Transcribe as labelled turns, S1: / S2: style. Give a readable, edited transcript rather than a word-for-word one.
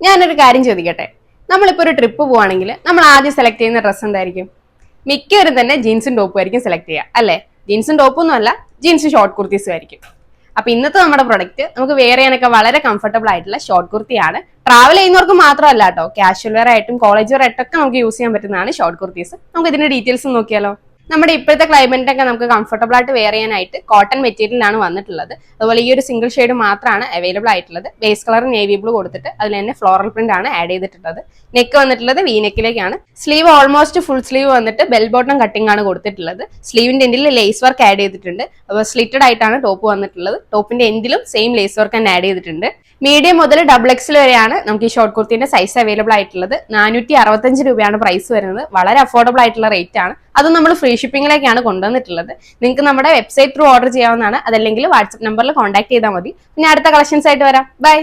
S1: ഞാനൊരു കാര്യം ചോദിക്കട്ടെ, നമ്മളിപ്പോ ഒരു ട്രിപ്പ് പോവാണെങ്കിൽ നമ്മൾ ആദ്യം സെലക്ട് ചെയ്യുന്ന ഡ്രസ്സ് എന്തായിരിക്കും? മിക്കവരും തന്നെ ജീൻസും ടോപ്പും ആയിരിക്കും സെലക്ട് ചെയ്യുക അല്ലെ? ജീൻസും ടോപ്പും ഒന്നും അല്ല, ജീൻസും ഷോർട്ട് കുർത്തീസും ആയിരിക്കും. അപ്പൊ ഇന്നത്തെ നമ്മുടെ പ്രൊഡക്റ്റ് നമുക്ക് വെയർ ചെയ്യാനൊക്കെ വളരെ കംഫർട്ടബിൾ ആയിട്ടുള്ള ഷോർട്ട് കുർത്തിയാണ്. ട്രാവൽ ചെയ്യുന്നവർക്ക് മാത്രമല്ല കേട്ടോ, കാഷ്വൽ വെയർ ആയിട്ടും കോളേജ് വെയർ ആയിട്ടൊക്കെ നമുക്ക് യൂസ് ചെയ്യാൻ പറ്റുന്നതാണ് ഷോർട്ട് കുർത്തീസ്. നമുക്ക് ഇതിന്റെ ഡീറ്റെയിൽസ് നോക്കിയാലോ? നമ്മുടെ ഇപ്പോഴത്തെ ക്ലൈമറ്റിനൊക്കെ നമുക്ക് കംഫർട്ടബിൾ ആയിട്ട് വെയർ ചെയ്യാനായിട്ട് കോട്ടൺ മെറ്റീരിയലാണ് വന്നിട്ടുള്ളത്. അതുപോലെ ഈ ഒരു സിംഗിൾ ഷെയ്ഡ് മാത്രമാണ് അവൈലബിൾ ആയിട്ടുള്ളത്. ബേസ് കളർ നേവി ബ്ലൂ കൊടുത്തിട്ട് അതിൽ തന്നെ ഫ്ലോറൽ പ്രിന്റ് ആണ് ആഡ് ചെയ്തിട്ടുള്ളത്. നെക്ക് വന്നിട്ടുള്ളത് വി നെക്കിലേക്കാണ്. സ്ലീവ് ഓൾമോസ്റ്റ് ഫുൾ സ്ലീവ് വന്നിട്ട് ബെൽ ബോട്ടം കട്ടിംഗ് ആണ് കൊടുത്തിട്ടുള്ളത്. സ്ലീവിന്റെ എൻഡിൽ ലേസ് വർക്ക് ആഡ് ചെയ്തിട്ടുണ്ട്. അപ്പോൾ സ്ലിറ്റഡ് ആയിട്ടാണ് ടോപ്പ് വന്നിട്ടുള്ളത്. ടോപ്പിന്റെ എൻഡിലും സെയിം ലേസ് വർക്ക് തന്നെ ആഡ് ചെയ്തിട്ടുണ്ട്. മീഡിയം മുതൽ ഡബിൾ എക്സിൽ വരെയാണ് നമുക്ക് ഈ ഷോർട്ട് കുർത്തിന്റെ സൈസ് അവൈലബിൾ ആയിട്ടുള്ളത്. 465 രൂപയാണ് പ്രൈസ് വരുന്നത്. വളരെ അഫോർഡബിൾ ആയിട്ടുള്ള റേറ്റ് ആണ്. അതും നമ്മൾ ഫ്രീ ഷിപ്പിംഗിലേക്കാണ് കൊണ്ടുവന്നിട്ടുള്ളത്. നിങ്ങൾക്ക് നമ്മുടെ വെബ്സൈറ്റ് ത്രൂ ഓർഡർ ചെയ്യാവുന്നതാണ്. അതല്ലെങ്കിൽ വാട്സ്ആപ്പ് നമ്പറിൽ കോൺടാക്ട് ചെയ്താൽ മതി. പിന്നെ അടുത്ത കളക്ഷൻസ് ആയിട്ട് വരാം. ബൈ.